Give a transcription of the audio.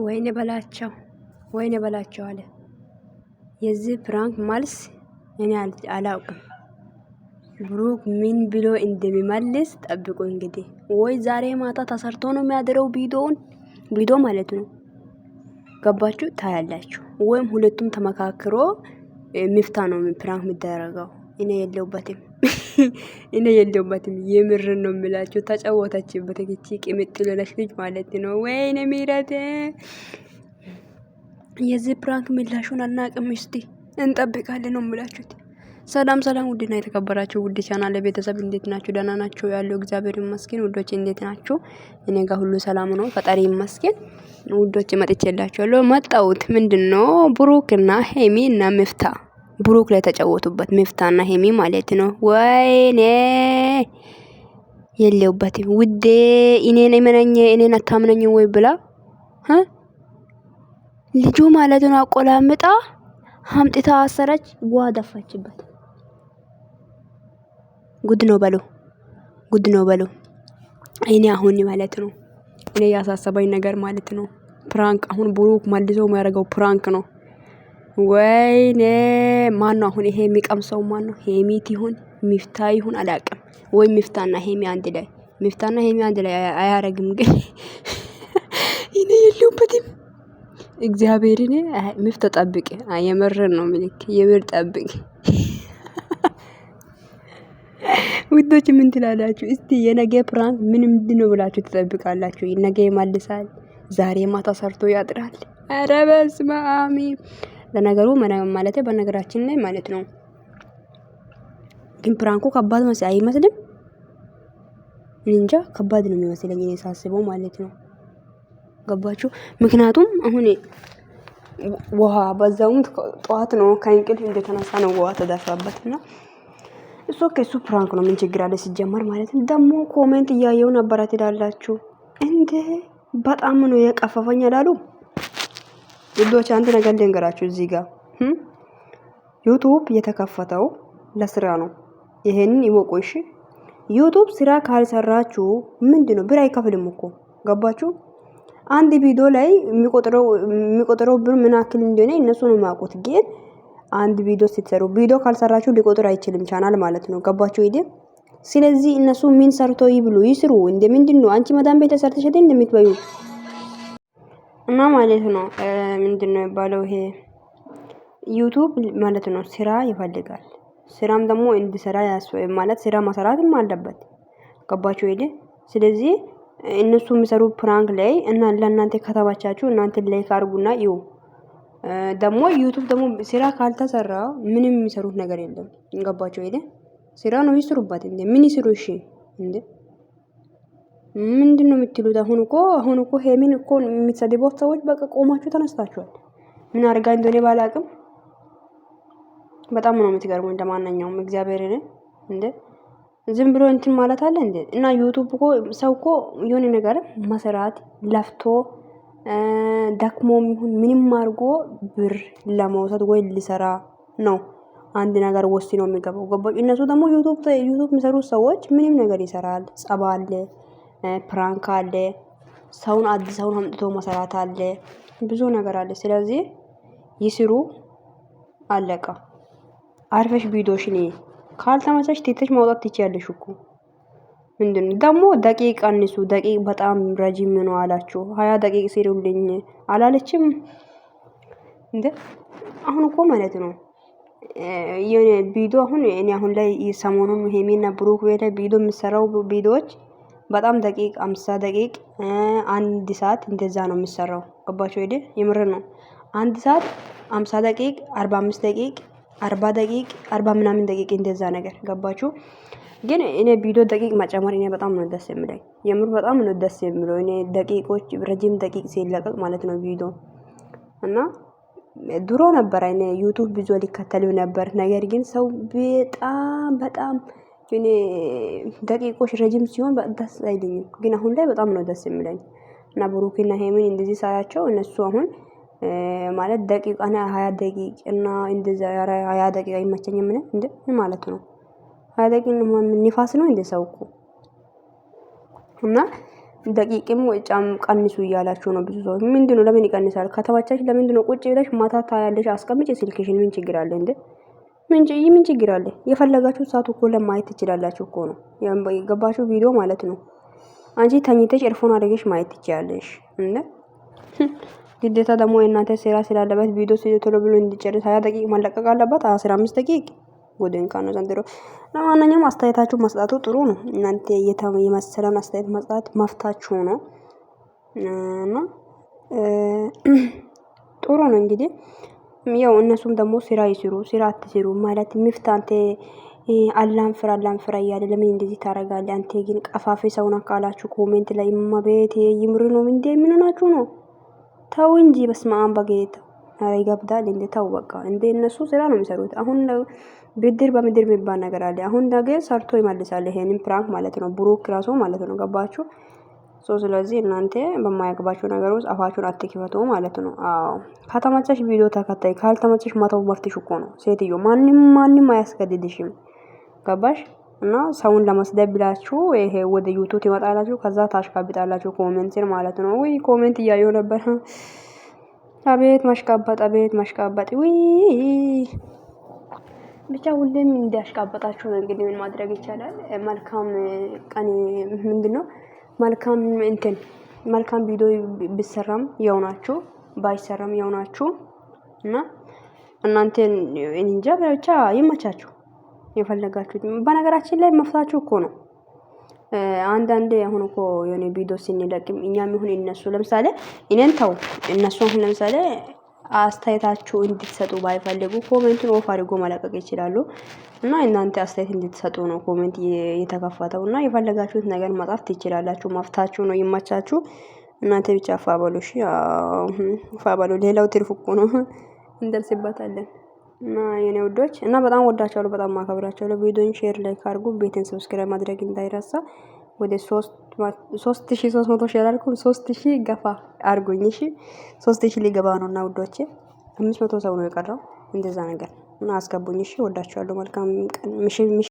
ወይኔ በላቸው ወይኔ በላቸው አለ። የዚህ ፕራንክ መልስ እኔ አላውቅም። ብሩክ ምን ብሎ እንደሚመልስ ጠብቁ እንግዲህ። ወይ ዛሬ ማታ ተሰርቶ ነው የሚያድረው ቪዲዮ ማለት ነው። ገባችሁ? ታያላችሁ። ወይም ሁለቱም ተመካክሮ ሚፍታ ነው ፕራንክ የሚደረገው። እኔ የለውበትም የምር ነው የምላችሁ። ተጫወተችበት እቺ ቅምጥል ነሽ ልጅ ማለት ነው። ወይኔ ምህረት የዚህ ፕራንክ ምላሹን አናቅም። እስቲ እንጠብቃለን ነው የምላችሁት። ሰላም ሰላም፣ ውድና የተከበራችሁ ውድ ቻናል ቤተሰብ እንዴት ናችሁ? ደህና ናችሁ? ያለው እግዚአብሔር ይመስገን። ውዶች እንዴት ናችሁ? እኔ ጋር ሁሉ ሰላም ነው፣ ፈጣሪ ይመስገን። ውዶች መጥቼላችኋለሁ። መጣሁት ምንድነው ብሩክና ሄሚ እና ሚፍታ ብሩክ ላይ ተጫወቱበት። ሚፍታና ሄሚ ማለት ነው። ወይኔ የለውበትም ውዴ። እኔን አታምነኝ ወይ ብላ ልጁ ማለት ነው አቆላምጣ ሀምጥታ አሰረች። ጓ ደፋችበት። ጉድ ነው በሉ። እኔ አሁን ማለት ነው እኔ ያሳሰበኝ ነገር ማለት ነው ፕራንክ አሁን ብሩክ መልሶ የሚያደርገው ፕራንክ ነው። ወይኔ ማን ነው አሁን ይሄ የሚቀምሰው? ማን ነው? ሄሚት ይሁን ሚፍታ ይሁን አላውቅም። ወይ ሚፍታና ሄሚ አንድ ላይ አያረግም። ግን እኔ የለሁበትም። እግዚአብሔርን ሚፍታ ጠብቅ። የምርን ነው ምልክ የምር ጠብቅ። ውዶች ምን ትላላችሁ? እስቲ የነገ ፕራንክ ምንድነው ብላችሁ ትጠብቃላችሁ? ነገ ይመልሳል፣ ዛሬ ማታ ሰርቶ ያጥራል። ኧረ በስመ አብ። ለነገሩ ማለት በነገራችን ላይ ማለት ነው ግን ፕራንኩ ከባድ አይመስልም? እንጃ ከባድ ነው የሚመስለኝ እኔ ሳስበው ማለት ነው። ገባችሁ? ምክንያቱም አሁን ውሃ በዛውም ጠዋት ነው ከእንቅልፍ እንደተነሳ ነው ውሃ ተደፋበትና እሱ ፕራንክ ነው። ምን ችግር አለ ሲጀመር ማለት ነው። ደግሞ ኮሜንት እያየው ነበር ትላላችሁ እንዴ? በጣም ነው የቀፈፈኝ አላሉ ውዶች። አንድ ነገር ልንገራችሁ እዚህ ጋር ዩቲዩብ የተከፈተው ለስራ ነው። ይሄንን ይወቁ እሺ። ዩቲዩብ ስራ ካልሰራችሁ ምንድነው ብር አይከፍልም እኮ ገባችሁ? አንድ ቪዲዮ ላይ የሚቆጥረው ብር ምን ያክል እንደሆነ እነሱ ነው የሚያውቁት። ግን አንድ ቪዲዮ ስትሰሩ ቪዲዮ ካልሰራችሁ ሊቆጥር አይችልም ቻናል ማለት ነው። ገባችሁ አይደል? ስለዚህ እነሱ ምን ሰርቶ ይብሉ ይስሩ። ምንድነው አንቺ መዳም ቤት ሰርተሽ እንደምትበዩ እና ማለት ነው ምንድነው የሚባለው ይሄ ዩቲዩብ ማለት ነው ስራ ይፈልጋል። ስራም ደግሞ እንዲሰራ ማለት ስራ መሰራትም አለበት። ገባችሁ አይደል? ስለዚህ እነሱ የሚሰሩ ፕራንክ ላይ እና ለእናንተ ከተባቻችሁ እናንተ ላይክ አድርጉና እዩ። ደግሞ ዩቲዩብ ደግሞ ስራ ካልተሰራ ምንም የሚሰሩት ነገር የለም። ገባችሁ አይደል? ስራ ነው ይስሩበት እንዴ። ምን ይስሩ? እሺ እንዴ ምንድነው የምትሉት? አሁን እኮ ሄሚን እኮ የምትሰድቡት ሰዎች በቃ ቆማችሁ ተነስታችኋል። ምን አድርጋ እንደሆነ ባላቅም በጣም ነው የምትገርመው። እንደማንኛውም እግዚአብሔርን እንዴ ዝም ብሎ እንትን ማለት አለ እንዴ? እና ዩቲዩብ እኮ ሰው እኮ የሆነ ነገር መስራት ለፍቶ ደክሞም ይሁን ምንም አድርጎ ብር ለመውሰድ ወይ ሊሰራ ነው አንድ ነገር ወስኖ የሚገባው። ገባችሁ? እነሱ ደግሞ ዩቲዩብ የሚሰሩት ሰዎች ምንም ነገር ይሰራል። ጸባ አለ፣ ፕራንክ አለ፣ ሰውን አምጥቶ መሰራት አለ፣ ብዙ ነገር አለ። ስለዚህ ይስሩ፣ አለቃ። አርፈሽ ቪዲዮሽን ካልተመቸሽ ትተሽ ማውጣት ትችያለሽ እኮ። ምንድነው ደግሞ ደቂቃ አንሱ። ደቂቃ በጣም ረጅም ነው አላችሁ። 20 ደቂቃ ሲሩልኝ አላለችም እንዴ? አሁን እኮ ማለት ነው የኔ ቪዲዮ እኔ አሁን ላይ ሰሞኑን ሄሚና ብሩክ ቤት ቪዲዮ የሚሰራው ቪዲዮዎች በጣም ደቂቃ 50 ደቂቃ 1 ሰዓት እንደዛ ነው የሚሰራው። ገባችሁ አይደል? የምር ነው። 1 ሰዓት 50 ደቂቃ 45 ደቂቃ 40 ደቂቃ 40 ምናምን ደቂቃ እንደዛ ነገር። ገባችሁ? ግን እኔ ቪዲዮ ደቂቃ መጨመር እኔ በጣም ነው ደስ የሚለኝ። የምር በጣም ነው ደስ የሚለው። እኔ ደቂቆች ረጅም ደቂቅ ሲለቀቅ ማለት ነው ቪዲዮ እና ድሮ ነበር እኔ ዩቲዩብ ብዙ ሊከተለው ነበር። ነገር ግን ሰው በጣም እኔ ደቂቆች ረጅም ሲሆን ደስ አይለኝም። ግን አሁን ላይ በጣም ነው ደስ የሚለኝ እና ብሩክና ሄሚን እንደዚህ ሳያቸው እነሱ አሁን ማለት ደቂቃ እና 20 ደቂቃ እና እንደዛ 20 ደቂቃ ይመቸኛል። ምን ማለት ነው? 20 ደቂቃ ንፋስ ነው እንደ ሰው እኮ እና ደቂቅም ጫም ቀንሱ እያላችሁ ነው ብዙ ሰው። ምንድነው ለምን ይቀንሳል? ከተመቻች ለምንድነው ቁጭ ብለሽ ማታ ታያለሽ? አስቀምጪ ስልክሽን። ምን ችግር አለ እንዴ? ምን ችግር አለ? የፈለጋችሁ ሰዓት እኮ ለማየት ትችላላችሁ እኮ ነው የገባችሁ ቪዲዮ ማለት ነው። አንቺ ተኝተሽ ኤርፎን አድርገሽ ማየት ትችያለሽ እንዴ? ግዴታ ደግሞ የእናንተ ስራ ስላለበት ቪዲዮ ቶሎ ብሎ እንዲጨርስ 20 ደቂቃ ማለቀቅ አለበት። 15 ደቂቃ ጎደን ካኖ ዘንድሮ። ለማንኛውም አስተያየታችሁ መስጣቱ ጥሩ ነው። እናንተ የመሰለን አስተያየት መስጣት መፍታችሁ ነው እና ጥሩ ነው። እንግዲህ ያው እነሱም ደግሞ ስራ ይስሩ። ስራ አትስሩ ማለት ሚፍታንተ አላንፍራ እያለ ለምን እንደዚህ ታረጋለህ? አንተ ግን ቀፋፊ ሰውና ካላችሁ ኮሜንት ላይ ማቤት ይምሩ ነው እንዴ? ምን ሆናችሁ ነው? ተው እንጂ በስመ አብ በጌታ ኧረ ይገብዳል እንዴ! ተው በቃ እንዴ! እነሱ ስራ ነው የሚሰሩት። አሁን ብድር በምድር የሚባል ነገር አለ። አሁን ነገ ሰርቶ ይመልሳል። ይሄንን ፕራንክ ማለት ነው ብሩክ ራሱ ማለት ነው። ገባችሁ? ስለዚህ እናንተ በማያገባችሁ ነገር ውስጥ አፋችሁን አትክፈቱ ማለት ነው። አዎ ከተመቸሽ ቪዲዮ ተከታይ፣ ካልተመቸሽ መተው መፍትሽ እኮ ነው። ሴትዮ ማንም አያስገድድሽም። ገባሽ? እና ሰውን ለመስደብ ብላችሁ ይሄ ወደ ዩቲዩብ ትመጣላችሁ፣ ከዛ ታሽካብጣላችሁ ኮሜንትን ማለት ነው። ወይ ኮሜንት እያየሁ ነበር። አቤት ማሽቃበጥ ወይ ብቻ ሁሌም እንዲያሽቃበጣችሁ ነው። እንግዲህ ምን ማድረግ ይቻላል? መልካም ቀን ምንድነው? መልካም ቪዲዮ ቢሰራም ያው ናችሁ፣ ባይሰራም ያው ናችሁ እና እናንተ እንጃ ብቻ ይመቻችሁ የፈለጋችሁት። በነገራችን ላይ መፍታችሁ እኮ ነው። አንዳንዴ አሁን እኮ የሆነ ቪዲዮ ሲንለቅም እኛም ይሁን እነሱ ለምሳሌ እኔን ተው እነሱ አሁን ለምሳሌ አስተያየታችሁ እንድትሰጡ ባይፈልጉ ኮሜንቱን ኦፍ አድርጎ መለቀቅ ይችላሉ። እና እናንተ አስተያየት እንድትሰጡ ነው ኮሜንት የተከፈተው እና የፈለጋችሁት ነገር መጻፍ ትችላላችሁ። መፍታችሁ ነው። ይመቻችሁ። እናንተ ብቻ ፋበሉ። እሺ ፋበሉ። ሌላው ትርፍ እኮ ነው። እንደርስበታለን። እና የኔ ውዶች እና በጣም ወዳቸዋለሁ፣ በጣም ማከብራቸዋለሁ። ቪዲዮን ሼር ላይክ አድርጉ፣ ቤትን ሰብስክራይብ ማድረግ እንዳይረሳ። ወደ 3300 ሼር አድርጉ፣ 3000 ገፋ አድርጉኝ። እሺ 3000 ሊገባ ነውና ውዶቼ 500 ሰው ነው የቀረው። እንደዛ ነገር እና አስገቡኝ። እሺ ወዳቸዋለሁ። መልካም ቀን።